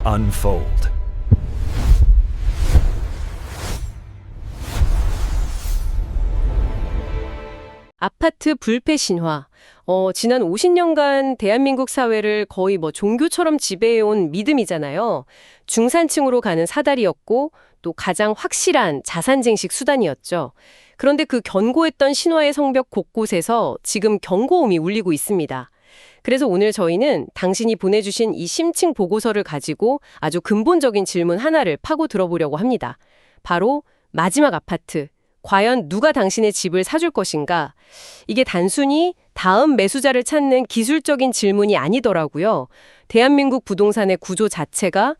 unfold. 아파트 불패 신화. 지난 50년간 대한민국 사회를 거의 종교처럼 지배해온 믿음이잖아요. 중산층으로 가는 사다리였고 또 가장 확실한 자산쟁식 수단이었죠. 그런데 그 견고했던 신화의 성벽 곳곳에서 지금 경고음이 울리고 있습니다. 그래서 오늘 저희는 당신이 보내주신 이 심층 보고서를 가지고 아주 근본적인 질문 하나를 파고 들어보려고 합니다. 바로 마지막 아파트. 과연 누가 당신의 집을 사줄 것인가? 이게 단순히 다음 매수자를 찾는 기술적인 질문이 아니더라고요. 대한민국 부동산의 구조 자체가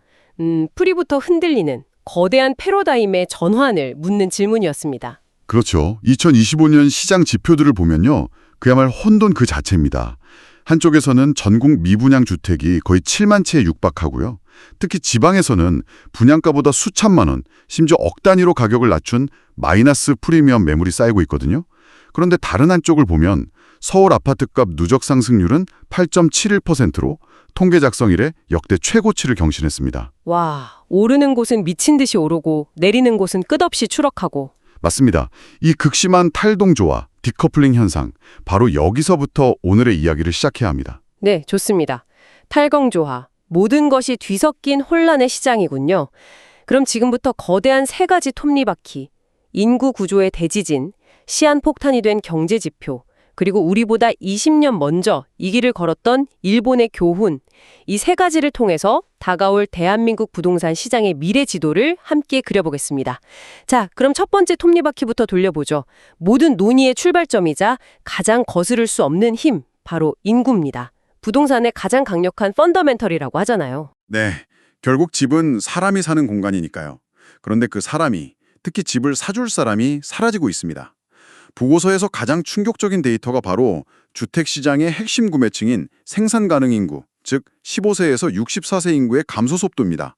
뿌리부터 흔들리는 거대한 패러다임의 전환을 묻는 질문이었습니다. 그렇죠. 2025년 시장 지표들을 보면요. 그야말로 혼돈 그 자체입니다. 한쪽에서는 전국 미분양 주택이 거의 7만 채에 육박하고요. 특히 지방에서는 분양가보다 수천만 원, 심지어 억 단위로 가격을 낮춘 마이너스 프리미엄 매물이 쌓이고 있거든요. 그런데 다른 한쪽을 보면 서울 아파트값 누적 상승률은 8.71%로 통계 작성 이래 역대 최고치를 경신했습니다. 와, 오르는 곳은 미친 듯이 오르고 내리는 곳은 끝없이 추락하고. 맞습니다. 이 극심한 탈동조화, 디커플링 현상, 바로 여기서부터 오늘의 이야기를 시작해야 합니다. 네, 좋습니다. 탈경조화, 모든 것이 뒤섞인 혼란의 시장이군요. 그럼 지금부터 거대한 세 가지 톱니바퀴, 인구 구조의 대지진, 시한폭탄이 된 경제 지표, 그리고 우리보다 20년 먼저 이 길을 걸었던 일본의 교훈, 이 세 가지를 통해서 다가올 대한민국 부동산 시장의 미래 지도를 함께 그려보겠습니다. 자, 그럼 첫 번째 톱니바퀴부터 돌려보죠. 모든 논의의 출발점이자 가장 거스를 수 없는 힘, 바로 인구입니다. 부동산의 가장 강력한 펀더멘털이라고 하잖아요. 네, 결국 집은 사람이 사는 공간이니까요. 그런데 그 사람이, 특히 집을 사줄 사람이 사라지고 있습니다. 보고서에서 가장 충격적인 데이터가 바로 주택시장의 핵심 구매층인 생산 가능 인구, 즉 15세에서 64세 인구의 감소 속도입니다.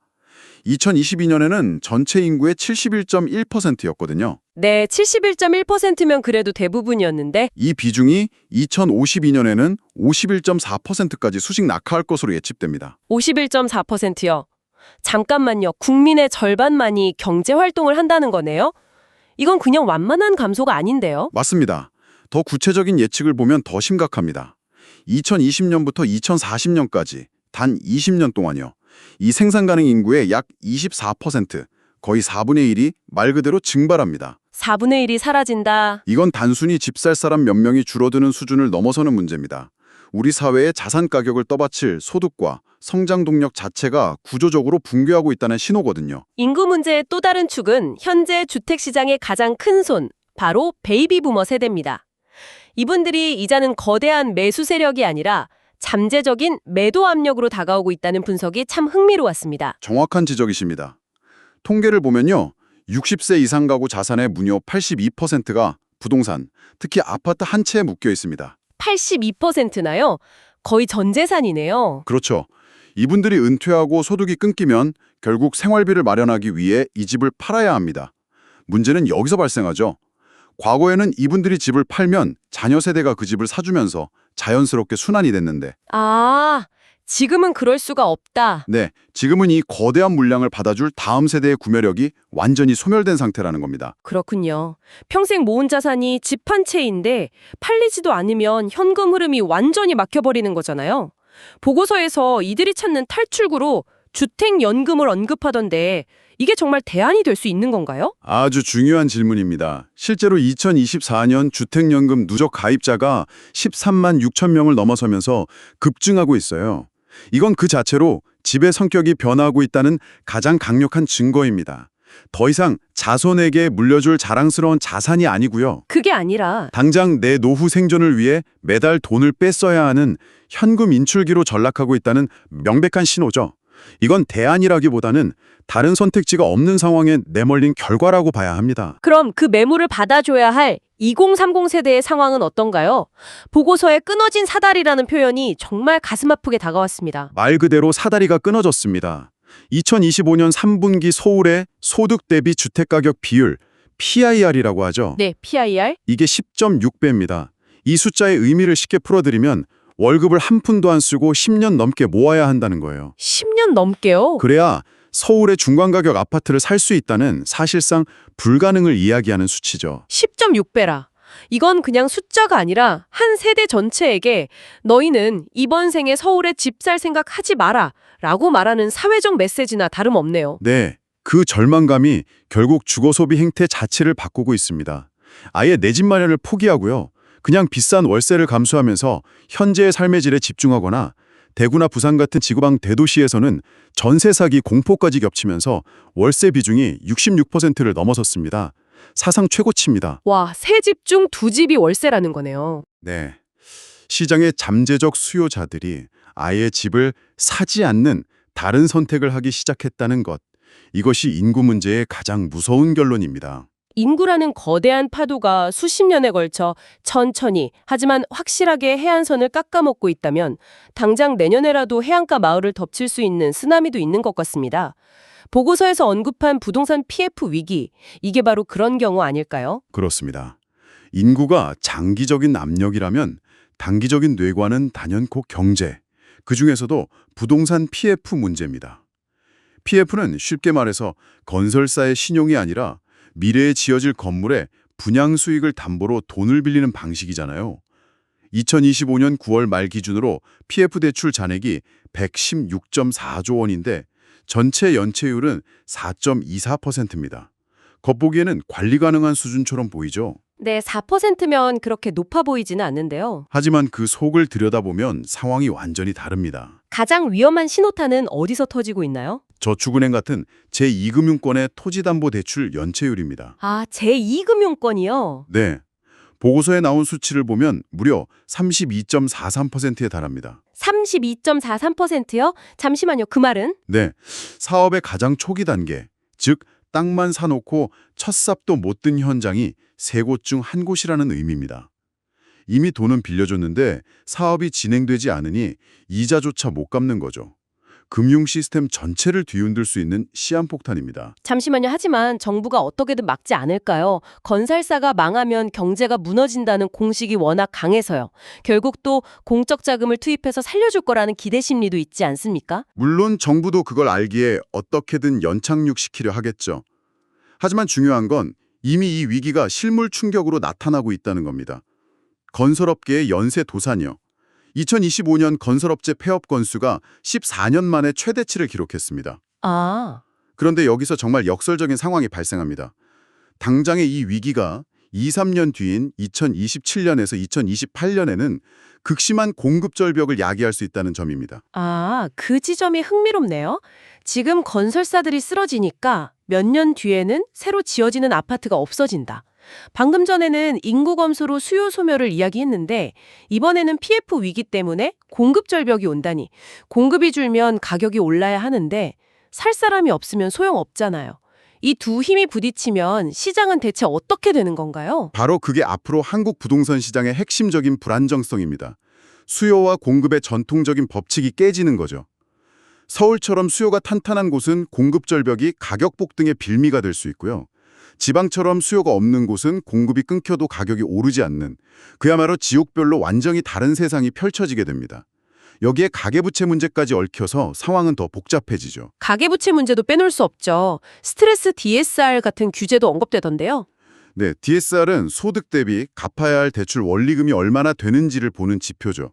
2022년에는 전체 인구의 71.1%였거든요. 네, 71.1%면 그래도 대부분이었는데 이 비중이 2052년에는 51.4%까지 수직 낙하할 것으로 예측됩니다. 51.4%요. 잠깐만요. 국민의 절반만이 경제활동을 한다는 거네요? 이건 그냥 완만한 감소가 아닌데요? 맞습니다. 더 구체적인 예측을 보면 더 심각합니다. 2020년부터 2040년까지 단 20년 동안요. 이 생산 가능 인구의 약 24%, 거의 4분의 1이 말 그대로 증발합니다. 4분의 1이 사라진다. 이건 단순히 집 살 사람 몇 명이 줄어드는 수준을 넘어서는 문제입니다. 우리 사회의 자산 가격을 떠받칠 소득과 성장 동력 자체가 구조적으로 붕괴하고 있다는 신호거든요. 인구 문제의 또 다른 축은 현재 주택시장의 가장 큰 손, 바로 베이비 부머 세대입니다. 이분들이 이자는 거대한 매수 세력이 아니라 잠재적인 매도 압력으로 다가오고 있다는 분석이 참 흥미로웠습니다. 정확한 지적이십니다. 통계를 보면요. 60세 이상 가구 자산의 무려 82%가 부동산, 특히 아파트 한 채에 묶여 있습니다. 82%나요? 거의 전 재산이네요. 그렇죠. 이분들이 은퇴하고 소득이 끊기면 결국 생활비를 마련하기 위해 이 집을 팔아야 합니다. 문제는 여기서 발생하죠. 과거에는 이분들이 집을 팔면 자녀 세대가 그 집을 사주면서 자연스럽게 순환이 됐는데 아, 지금은 그럴 수가 없다. 네, 지금은 이 거대한 물량을 받아줄 다음 세대의 구매력이 완전히 소멸된 상태라는 겁니다. 그렇군요. 평생 모은 자산이 집 한 채인데 팔리지도 않으면 현금 흐름이 완전히 막혀버리는 거잖아요. 보고서에서 이들이 찾는 탈출구로 주택연금을 언급하던데 이게 정말 대안이 될 수 있는 건가요? 아주 중요한 질문입니다. 실제로 2024년 주택연금 누적 가입자가 13만 6천 명을 넘어서면서 급증하고 있어요. 이건 그 자체로 집의 성격이 변화하고 있다는 가장 강력한 증거입니다. 더 이상 자손에게 물려줄 자랑스러운 자산이 아니고요. 그게 아니라 당장 내 노후 생존을 위해 매달 돈을 뺐어야 하는 현금 인출기로 전락하고 있다는 명백한 신호죠. 이건 대안이라기보다는 다른 선택지가 없는 상황에 내몰린 결과라고 봐야 합니다. 그럼 그 매물을 받아줘야 할 2030 세대의 상황은 어떤가요? 보고서에 끊어진 사다리라는 표현이 정말 가슴 아프게 다가왔습니다. 말 그대로 사다리가 끊어졌습니다. 2025년 3분기 서울의 소득 대비 주택가격 비율, PIR이라고 하죠. 네, PIR. 이게 10.6배입니다. 이 숫자의 의미를 쉽게 풀어드리면 월급을 한 푼도 안 쓰고 10년 넘게 모아야 한다는 거예요. 10년 넘게요? 그래야 서울의 중간가격 아파트를 살 수 있다는 사실상 불가능을 이야기하는 수치죠. 10.6배라. 이건 그냥 숫자가 아니라 한 세대 전체에게 너희는 이번 생에 서울에 집 살 생각 하지 마라 라고 말하는 사회적 메시지나 다름없네요. 네, 그 절망감이 결국 주거소비 행태 자체를 바꾸고 있습니다. 아예 내 집 마련을 포기하고요. 그냥 비싼 월세를 감수하면서 현재의 삶의 질에 집중하거나 대구나 부산 같은 지구방 대도시에서는 전세 사기 공포까지 겹치면서 월세 비중이 66%를 넘어섰습니다. 사상 최고치입니다. 와, 세 집 중 두 집이 월세라는 거네요. 네. 시장의 잠재적 수요자들이 아예 집을 사지 않는 다른 선택을 하기 시작했다는 것. 이것이 인구 문제의 가장 무서운 결론입니다. 인구라는 거대한 파도가 수십 년에 걸쳐 천천히 하지만 확실하게 해안선을 깎아먹고 있다면 당장 내년에라도 해안가 마을을 덮칠 수 있는 쓰나미도 있는 것 같습니다. 보고서에서 언급한 부동산 PF 위기, 이게 바로 그런 경우 아닐까요? 그렇습니다. 인구가 장기적인 압력이라면 단기적인 뇌관은 단연코 경제, 그중에서도 부동산 PF 문제입니다. PF는 쉽게 말해서 건설사의 신용이 아니라 미래에 지어질 건물에 분양 수익을 담보로 돈을 빌리는 방식이잖아요. 2025년 9월 말 기준으로 PF 대출 잔액이 116.4조 원인데 전체 연체율은 4.24%입니다. 겉보기에는 관리 가능한 수준처럼 보이죠. 네, 4%면 그렇게 높아 보이지는 않는데요. 하지만 그 속을 들여다보면 상황이 완전히 다릅니다. 가장 위험한 신호탄은 어디서 터지고 있나요? 저축은행 같은 제2금융권의 토지담보대출 연체율입니다. 아, 제2금융권이요? 네. 보고서에 나온 수치를 보면 무려 32.43%에 달합니다. 32.43%요? 잠시만요, 그 말은? 네. 사업의 가장 초기 단계, 즉 땅만 사놓고 첫 삽도 못 든 현장이 세 곳 중 한 곳이라는 의미입니다. 이미 돈은 빌려줬는데 사업이 진행되지 않으니 이자조차 못 갚는 거죠. 금융 시스템 전체를 뒤흔들 수 있는 시한폭탄입니다. 잠시만요. 하지만 정부가 어떻게든 막지 않을까요? 건설사가 망하면 경제가 무너진다는 공식이 워낙 강해서요. 결국 또 공적 자금을 투입해서 살려줄 거라는 기대 심리도 있지 않습니까? 물론 정부도 그걸 알기에 어떻게든 연착륙시키려 하겠죠. 하지만 중요한 건 이미 이 위기가 실물 충격으로 나타나고 있다는 겁니다. 건설업계의 연쇄 도산이요. 2025년 건설업체 폐업 건수가 14년 만에 최대치를 기록했습니다. 아, 그런데 여기서 정말 역설적인 상황이 발생합니다. 당장의 이 위기가 2, 3년 뒤인 2027년에서 2028년에는 극심한 공급 절벽을 야기할 수 있다는 점입니다. 그 지점이 흥미롭네요. 지금 건설사들이 쓰러지니까 몇 년 뒤에는 새로 지어지는 아파트가 없어진다. 방금 전에는 인구 감소로 수요 소멸을 이야기했는데 이번에는 PF 위기 때문에 공급 절벽이 온다니. 공급이 줄면 가격이 올라야 하는데 살 사람이 없으면 소용없잖아요. 이 두 힘이 부딪히면 시장은 대체 어떻게 되는 건가요? 바로 그게 앞으로 한국 부동산 시장의 핵심적인 불안정성입니다. 수요와 공급의 전통적인 법칙이 깨지는 거죠. 서울처럼 수요가 탄탄한 곳은 공급 절벽이 가격 폭등의 빌미가 될 수 있고요. 지방처럼 수요가 없는 곳은 공급이 끊겨도 가격이 오르지 않는, 그야말로 지옥별로 완전히 다른 세상이 펼쳐지게 됩니다. 여기에 가계부채 문제까지 얽혀서 상황은 더 복잡해지죠. 가계부채 문제도 빼놓을 수 없죠. 스트레스 DSR 같은 규제도 언급되던데요. 네, DSR은 소득 대비 갚아야 할 대출 원리금이 얼마나 되는지를 보는 지표죠.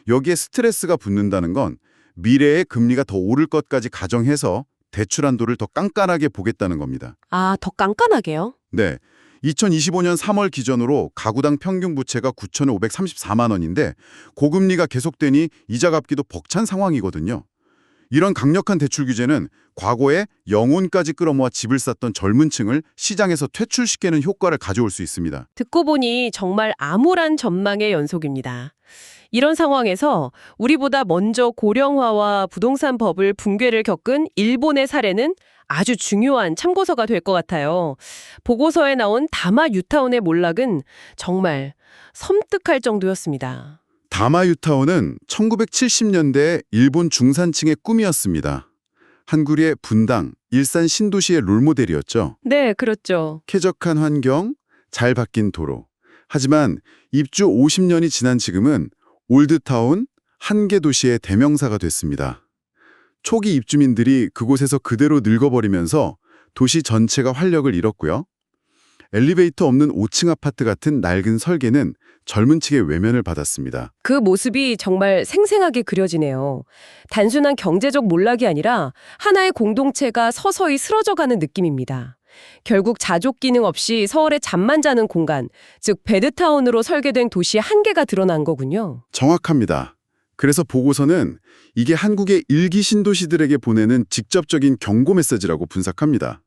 여기에 스트레스가 붙는다는 건 미래의 금리가 더 오를 것까지 가정해서 대출 한도를 더 깐깐하게 보겠다는 겁니다. 더 깐깐하게요? 네, 2025년 3월 기준으로 가구당 평균 부채가 9,534만 원인데 고금리가 계속되니 이자 갚기도 벅찬 상황이거든요. 이런 강력한 대출 규제는 과거에 영혼까지 끌어모아 집을 샀던 젊은 층을 시장에서 퇴출시키는 효과를 가져올 수 있습니다. 듣고 보니 정말 암울한 전망의 연속입니다. 이런 상황에서 우리보다 먼저 고령화와 부동산 버블 붕괴를 겪은 일본의 사례는 아주 중요한 참고서가 될 것 같아요. 보고서에 나온 다마 유타운의 몰락은 정말 섬뜩할 정도였습니다. 다마 유타운은 1970년대 일본 중산층의 꿈이었습니다. 한국의 분당, 일산 신도시의 롤모델이었죠. 네, 그렇죠. 쾌적한 환경, 잘 바뀐 도로. 하지만 입주 50년이 지난 지금은 올드타운, 한계 도시의 대명사가 됐습니다. 초기 입주민들이 그곳에서 그대로 늙어버리면서 도시 전체가 활력을 잃었고요. 엘리베이터 없는 5층 아파트 같은 낡은 설계는 젊은 층의 외면을 받았습니다. 그 모습이 정말 생생하게 그려지네요. 단순한 경제적 몰락이 아니라 하나의 공동체가 서서히 쓰러져가는 느낌입니다. 결국 자족 기능 없이 서울에 잠만 자는 공간, 즉 베드타운으로 설계된 도시의 한계가 드러난 거군요. 정확합니다. 그래서 보고서는 이게 한국의 일기 신도시들에게 보내는 직접적인 경고 메시지라고 분석합니다.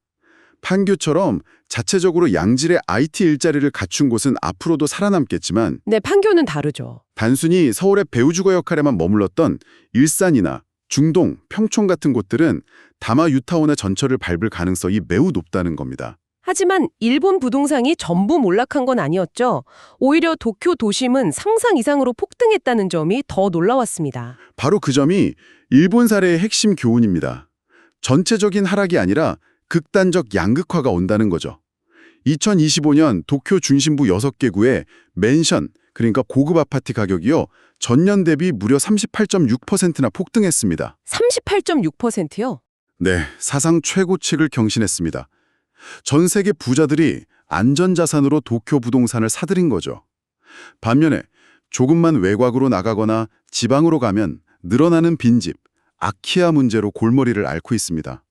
판교처럼 자체적으로 양질의 IT 일자리를 갖춘 곳은 앞으로도 살아남겠지만 네, 판교는 다르죠. 단순히 서울의 배우주거 역할에만 머물렀던 일산이나 중동, 평촌 같은 곳들은 다마 유타운의 전철을 밟을 가능성이 매우 높다는 겁니다. 하지만 일본 부동산이 전부 몰락한 건 아니었죠. 오히려 도쿄 도심은 상상 이상으로 폭등했다는 점이 더 놀라웠습니다. 바로 그 점이 일본 사례의 핵심 교훈입니다. 전체적인 하락이 아니라 극단적 양극화가 온다는 거죠. 2025년 도쿄 중심부 6개 구의 맨션, 그러니까 고급 아파트 가격이요, 전년 대비 무려 38.6%나 폭등했습니다. 38.6%요? 네, 사상 최고치를 경신했습니다. 전 세계 부자들이 안전자산으로 도쿄 부동산을 사들인 거죠. 반면에 조금만 외곽으로 나가거나 지방으로 가면 늘어나는 빈집, 아키아 문제로 골머리를 앓고 있습니다.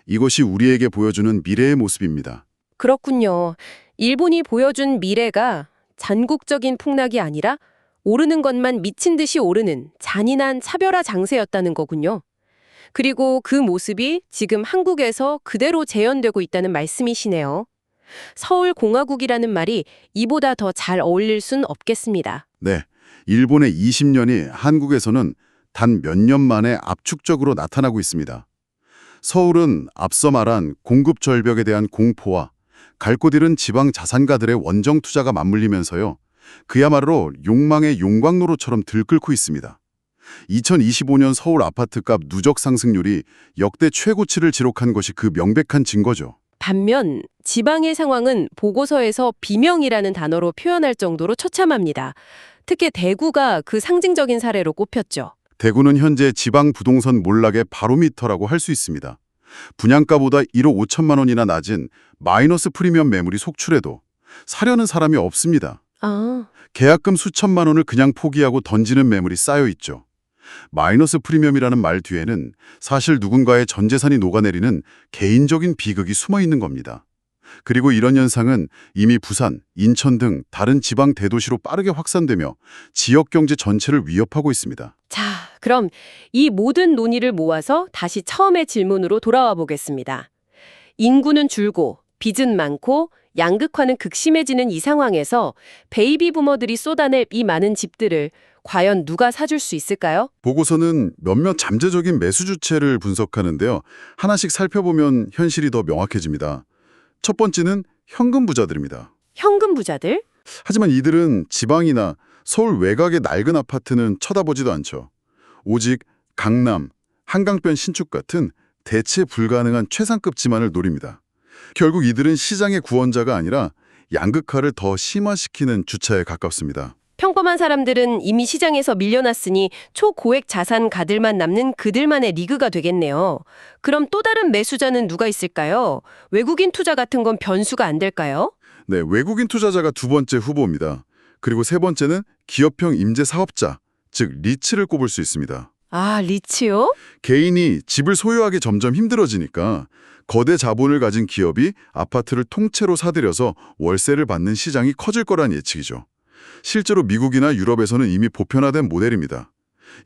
이것이 우리에게 보여주는 미래의 모습입니다. 그렇군요. 일본이 보여준 미래가 전국적인 폭락이 아니라 오르는 것만 미친 듯이 오르는 잔인한 차별화 장세였다는 거군요. 그리고 그 모습이 지금 한국에서 그대로 재현되고 있다는 말씀이시네요. 서울공화국이라는 말이 이보다 더 잘 어울릴 순 없겠습니다. 네, 일본의 20년이 한국에서는 단 몇 년 만에 압축적으로 나타나고 있습니다. 서울은 앞서 말한 공급 절벽에 대한 공포와 갈 곳 잃은 지방 자산가들의 원정 투자가 맞물리면서요, 그야말로 욕망의 용광로로처럼 들끓고 있습니다. 2025년 서울 아파트값 누적 상승률이 역대 최고치를 기록한 것이 그 명백한 증거죠. 반면 지방의 상황은 보고서에서 비명이라는 단어로 표현할 정도로 처참합니다. 특히 대구가 그 상징적인 사례로 꼽혔죠. 대구는 현재 지방 부동산 몰락의 바로미터라고 할 수 있습니다. 분양가보다 1억 5천만 원이나 낮은 마이너스 프리미엄 매물이 속출해도 사려는 사람이 없습니다. 아, 계약금 수천만 원을 그냥 포기하고 던지는 매물이 쌓여 있죠. 마이너스 프리미엄이라는 말 뒤에는 사실 누군가의 전 재산이 녹아내리는 개인적인 비극이 숨어 있는 겁니다. 그리고 이런 현상은 이미 부산, 인천 등 다른 지방 대도시로 빠르게 확산되며 지역 경제 전체를 위협하고 있습니다. 자, 그럼 이 모든 논의를 모아서 다시 처음의 질문으로 돌아와 보겠습니다. 인구는 줄고 빚은 많고 양극화는 극심해지는 이 상황에서 베이비 부머들이 쏟아낼 이 많은 집들을 과연 누가 사줄 수 있을까요? 보고서는 몇몇 잠재적인 매수 주체를 분석하는데요. 하나씩 살펴보면 현실이 더 명확해집니다. 첫 번째는 현금 부자들입니다. 현금 부자들? 하지만 이들은 지방이나 서울 외곽의 낡은 아파트는 쳐다보지도 않죠. 오직 강남, 한강변 신축 같은 대체 불가능한 최상급 지만을 노립니다. 결국 이들은 시장의 구원자가 아니라 양극화를 더 심화시키는 주체에 가깝습니다. 평범한 사람들은 이미 시장에서 밀려났으니 초고액 자산가들만 남는 그들만의 리그가 되겠네요. 그럼 또 다른 매수자는 누가 있을까요? 외국인 투자 같은 건 변수가 안 될까요? 네, 외국인 투자자가 두 번째 후보입니다. 그리고 세 번째는 기업형 임대 사업자, 즉 리츠를 꼽을 수 있습니다. 아, 리츠요? 개인이 집을 소유하기 점점 힘들어지니까 거대 자본을 가진 기업이 아파트를 통째로 사들여서 월세를 받는 시장이 커질 거란 예측이죠. 실제로 미국이나 유럽에서는 이미 보편화된 모델입니다.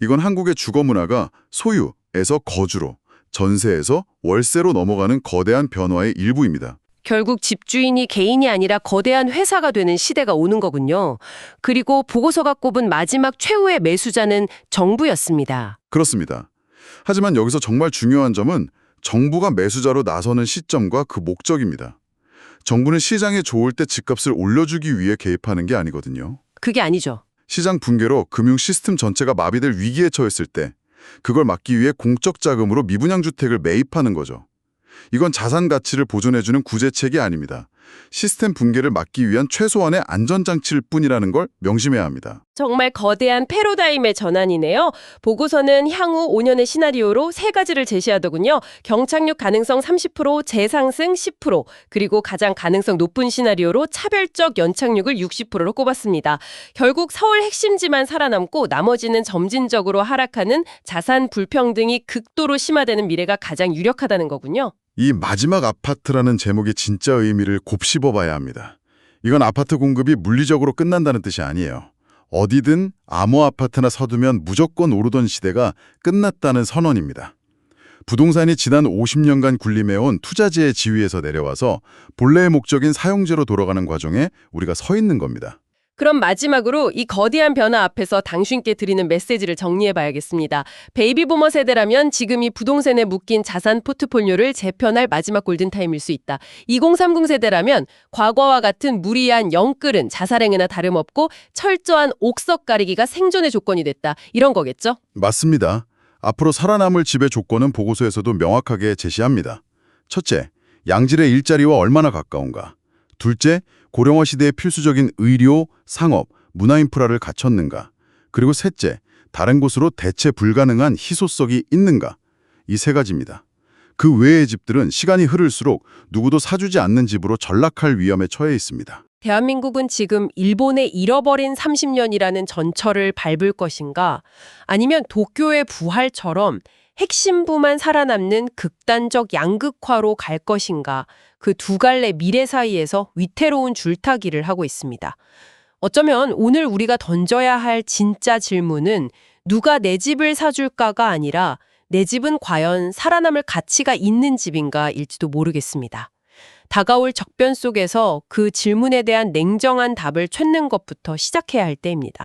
이건 한국의 주거 문화가 소유에서 거주로, 전세에서 월세로 넘어가는 거대한 변화의 일부입니다. 결국 집주인이 개인이 아니라 거대한 회사가 되는 시대가 오는 거군요. 그리고 보고서가 꼽은 마지막 최후의 매수자는 정부였습니다. 그렇습니다. 하지만 여기서 정말 중요한 점은 정부가 매수자로 나서는 시점과 그 목적입니다. 정부는 시장에 좋을 때 집값을 올려주기 위해 개입하는 게 아니거든요. 그게 아니죠. 시장 붕괴로 금융 시스템 전체가 마비될 위기에 처했을 때 그걸 막기 위해 공적 자금으로 미분양 주택을 매입하는 거죠. 이건 자산 가치를 보존해주는 구제책이 아닙니다. 시스템 붕괴를 막기 위한 최소한의 안전장치일 뿐이라는 걸 명심해야 합니다. 정말 거대한 패러다임의 전환이네요. 보고서는 향후 5년의 시나리오로 세 가지를 제시하더군요. 경착륙 가능성 30%, 재상승 10%, 그리고 가장 가능성 높은 시나리오로 차별적 연착륙을 60%로 꼽았습니다. 결국 서울 핵심지만 살아남고 나머지는 점진적으로 하락하는 자산 불평등이 극도로 심화되는 미래가 가장 유력하다는 거군요. 이 마지막 아파트라는 제목의 진짜 의미를 곱씹어 봐야 합니다. 이건 아파트 공급이 물리적으로 끝난다는 뜻이 아니에요. 어디든 암호 아파트나 서두면 무조건 오르던 시대가 끝났다는 선언입니다. 부동산이 지난 50년간 군림해온 투자재의 지위에서 내려와서 본래의 목적인 사용재로 돌아가는 과정에 우리가 서 있는 겁니다. 그럼 마지막으로 이 거대한 변화 앞에서 당신께 드리는 메시지를 정리해봐야겠습니다. 베이비부머 세대라면 지금이 부동산에 묶인 자산 포트폴리오를 재편할 마지막 골든타임일 수 있다. 2030 세대라면 과거와 같은 무리한 영끌은 자살행위나 다름없고 철저한 옥석 가리기가 생존의 조건이 됐다. 이런 거겠죠? 맞습니다. 앞으로 살아남을 집의 조건은 보고서에서도 명확하게 제시합니다. 첫째, 양질의 일자리와 얼마나 가까운가. 둘째, 고령화 시대에 필수적인 의료, 상업, 문화 인프라를 갖췄는가. 그리고 셋째, 다른 곳으로 대체 불가능한 희소성이 있는가. 이 세 가지입니다. 그 외의 집들은 시간이 흐를수록 누구도 사주지 않는 집으로 전락할 위험에 처해 있습니다. 대한민국은 지금 일본의 잃어버린 30년이라는 전철을 밟을 것인가? 아니면 도쿄의 부활처럼 핵심부만 살아남는 극단적 양극화로 갈 것인가? 그 두 갈래 미래 사이에서 위태로운 줄타기를 하고 있습니다. 어쩌면 오늘 우리가 던져야 할 진짜 질문은 누가 내 집을 사줄까가 아니라 내 집은 과연 살아남을 가치가 있는 집인가일지도 모르겠습니다. 다가올 적변 속에서 그 질문에 대한 냉정한 답을 찾는 것부터 시작해야 할 때입니다.